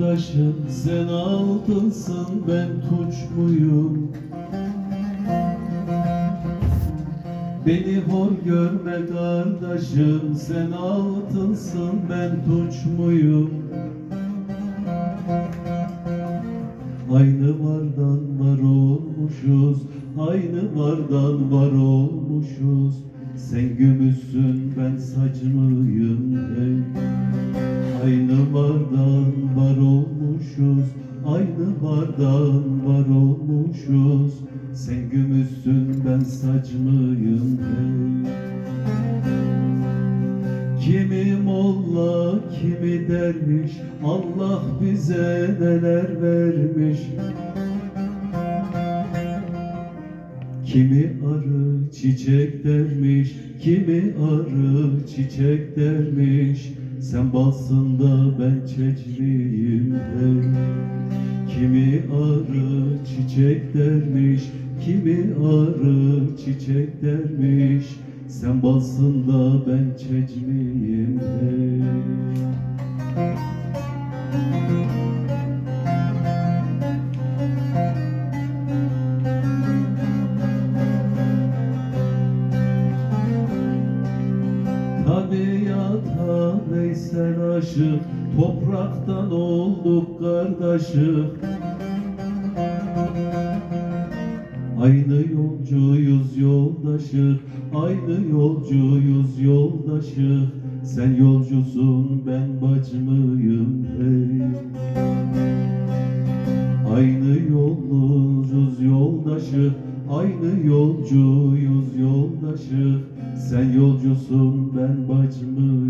kardeşim, sen altınsın, ben tunç muyum? Beni hor görme kardeşim, sen altınsın, ben tunç muyum? Aynı vardan var olmuşuz, aynı vardan var olmuşuz. Sen gümüşsün, ben saç mıyım hey? Aynı vardan var olmuşuz, aynı vardan var olmuşuz. Sen gümüşsün, ben saç mıyım hey? Kimi molla, kimi derviş, Allah bize neler vermiş. Kimi arı çiçek dermiş, kimi arı çiçek dermiş. Sen balsın da ben çeçliyim hey. Kimi arı çiçek dermiş, kimi arı çiçek dermiş. Sen balsın da ben çeçliyim hey. Tabiata Veysel aşık, topraktan olduk kardeşim. Aynı yolcuyuz yoldaşık, aynı yolcuyuz yoldaşık. Sen yolcusun, ben bacımıyım hey. Aynı yolcuyuz yoldaşık, aynı yolcuyuz yoldaşık. Sen yolcusun, ben bacımıyım.